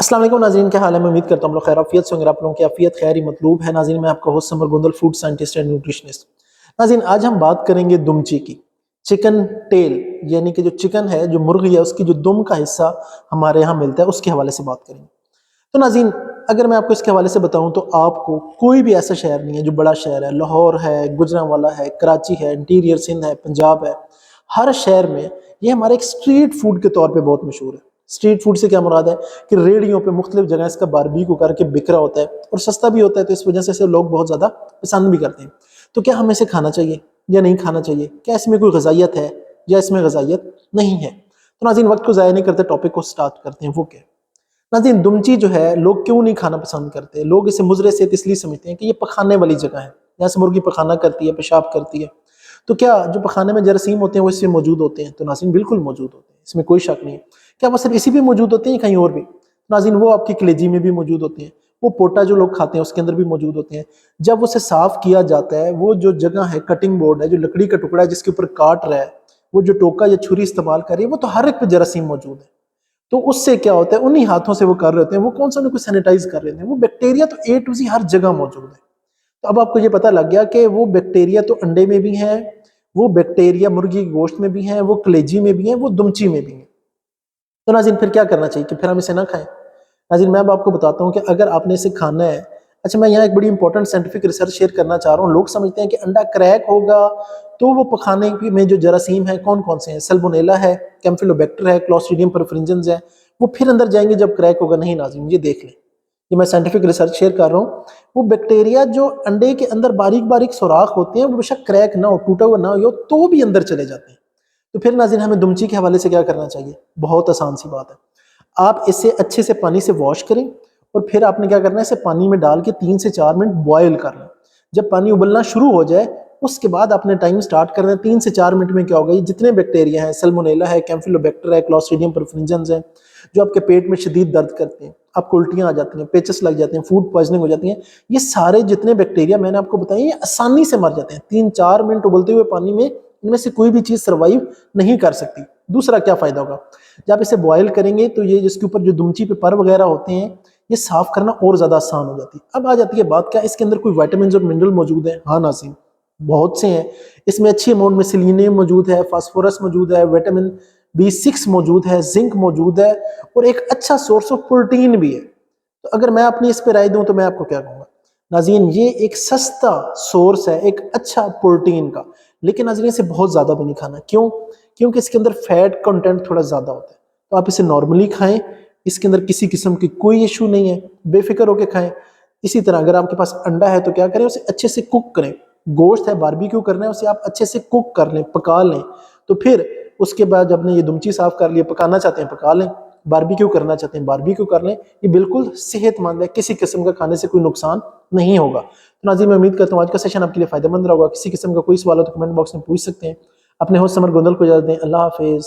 अस्सलाम वालेकुम नाज़रीन, क्या हाल है। मैं उम्मीद करता हूँ आप लोग खैर आफियत से होंगे। आप लोगों की आफियत खैर ही मतलूब है। नाज़रीन, मैं आपका host summer Gondal, food scientist and nutritionist. नाज़रीन, आज हम बात करेंगे दुमची की, चिकन टेल, यानी कि जो चिकन है, जो मुर्गी है, उसकी जो दुम का हिस्सा हमारे यहाँ मिलता है, उसके हवाले से बात करेंगे। तो नाज़रीन, अगर मैं आपको इसके हवाले से बताऊं तो आपको कोई भी ऐसा शहर नहीं है जो बड़ा शहर है। लाहौर है, गुजरांवाला है, कराची है, इंटीरियर सिंध है, पंजाब है, हर शहर में ये हमारे एक स्ट्रीट फूड के तौर पे बहुत मशहूर है। स्ट्रीट फूड से क्या मुराद है कि रेडियों पे मुख्तलिफ जगह इसका बारबेक्यू करके बिक रहा होता है और सस्ता भी होता है, तो इस वजह से इसे लोग बहुत ज़्यादा पसंद भी करते हैं। तो क्या हमें इसे खाना चाहिए या नहीं खाना चाहिए? क्या इसमें कोई गज़ाइयत है या इसमें गज़ाइयत नहीं है? तो नाज़रीन, वक्त को ज़ाया नहीं करते, टॉपिक को स्टार्ट करते हैं। वो क्या? नाज़रीन, दुमची जो है लोग क्यों नहीं खाना पसंद करते? लोग इसे मुजरे सेहत इसलिए समझते हैं कि ये पखाने वाली जगह है, यहाँ से मुर्गी पखाना करती है, पेशाब करती है। तो क्या जो पखाने में जरासीम होते हैं वो इसमें मौजूद होते हैं? तो नाज़रीन, बिल्कुल मौजूद होते हैं, इसमें कोई शक नहीं है। क्या वो सिर्फ इसी भी मौजूद होते हैं, कहीं और भी? नाज़रीन, वो आपकी कलेजी में भी मौजूद होते हैं, वो पोटा जो लोग खाते हैं उसके अंदर भी मौजूद होते हैं। जब उसे साफ किया जाता है, वो जो जगह है, कटिंग बोर्ड है, जो लकड़ी का टुकड़ा है जिसके ऊपर काट रहा है, वो जो टोका या छुरी इस्तेमाल कर रही है, वो तो हर एक पे जरासीम मौजूद है। तो उससे क्या होता है, उन्हीं हाथों से वो कर रहे होते हैं, वो कौन सा उनको सैनिटाइज कर रहे हैं, वो बैक्टीरिया तो ए टू ज़ी हर जगह मौजूद है। तो अब आपको ये पता लग गया कि वो बैक्टीरिया तो अंडे में भी है, वो बैक्टीरिया मुर्गी के गोश्त में भी है, वो कलेजी में भी है, वो दुमची में भी है। तो नाज़रीन, फिर क्या करना चाहिए कि फिर हम इसे ना खाएं? नाज़रीन, मैं अब आपको बताता हूँ कि अगर आपने इसे खाना है। अच्छा, मैं यहाँ एक बड़ी इंपॉर्टेंट साइंटिफिक रिसर्च शेयर करना चाह रहा हूँ। लोग समझते हैं कि अंडा क्रैक होगा तो वो पखाने में जो जरासीम है कौन कौन से हैं, सल्मोनेला है, कैम्फिलोबैक्टर है, क्लॉस्ट्रीडियम परफरिंजेंस है, वो फिर अंदर जाएंगे जब क्रैक होगा। नहीं नाज़रीन, ये देख लें, ये मैं साइंटिफिक रिसर्च शेयर कर रहा हूँ। वो बैक्टीरिया जो अंडे के अंदर बारीक बारीक सुराख होते हैं, वो बेशक क्रैक ना हो, टूटा हुआ ना हो, तो भी अंदर चले जाते हैं। तो फिर नाज़रीन, हमें दुमची के हवाले से क्या करना चाहिए? बहुत आसान सी बात है। आप इसे अच्छे से पानी से वॉश करें और फिर आपने क्या करना है, इसे पानी में डाल के 3 से 4 मिनट बॉयल कर लें। जब पानी उबलना शुरू हो जाए उसके बाद आपने टाइम स्टार्ट करना है। 3 से 4 मिनट में क्या होगा, ये जितने बैक्टीरिया हैं, सल्मोनेला है, कैम्फिलोबैक्टर है, क्लॉस्ट्रीडियम परफरिंजेंस है, जो आपके पेट में शदीद दर्द करते हैं, आपको उल्टियाँ आ जाती हैं, पेचस लग जाते हैं, फूड पॉइजनिंग हो जाती है, ये सारे जितने बैक्टीरिया मैंने आपको बताए ये आसानी से मर जाते हैं। 3-4 मिनट उबलते हुए पानी में इनमें से कोई भी चीज़ सर्वाइव नहीं कर सकती। दूसरा क्या फ़ायदा होगा, जब आप इसे बॉयल करेंगे तो ये जिसके ऊपर जो दुमची पे पर वगैरह होते हैं, ये साफ करना और ज़्यादा आसान हो जाती है। अब आ जाती है बात, क्या इसके अंदर कोई विटामिन और मिनरल मौजूद है? हाँ नाज़रीन, बहुत से हैं। इसमें अच्छी अमाउंट में सेलेनियम मौजूद है, फास्फोरस मौजूद है, विटामिन B6 मौजूद है, जिंक मौजूद है और एक अच्छा सोर्स ऑफ प्रोटीन भी है। तो अगर मैं अपनी इस पे राय दूं तो मैं आपको क्या कहूँगा नाज़रीन, ये एक सस्ता सोर्स है, एक अच्छा प्रोटीन का। लेकिन नाज़रीन, इसे बहुत ज़्यादा भी नहीं खाना। क्यों? क्योंकि इसके अंदर फैट कंटेंट थोड़ा ज़्यादा होता है। तो आप इसे नॉर्मली खाएं, इसके अंदर किसी किस्म की कोई इशू नहीं है, बेफिक्र होकर खाएं। इसी तरह अगर आपके पास अंडा है तो क्या करें, उसे अच्छे से कुक करें। गोश्त है, बारबेक्यू करना है, उसे आप अच्छे से कुक कर लें, पका लें। तो फिर उसके बाद जब आपने ये दुमची साफ कर लिया, पकाना चाहते हैं पका लें, बारबेक्यू करना चाहते हैं बारबेक्यू कर लें। ये बिल्कुल सेहतमंद है, किसी किस्म का खाने से कोई नुकसान नहीं होगा। तो नाज़रीन, मैं उम्मीद करता हूँ आज का सेशन आपके लिए फायदेमंद रहा होगा। किसी किस्म का कोई सवाल हो तो कमेंट बॉक्स में पूछ सकते हैं। अपने होस्ट समर गोंदल को इजाज़त दें। अल्लाह हाफिज़।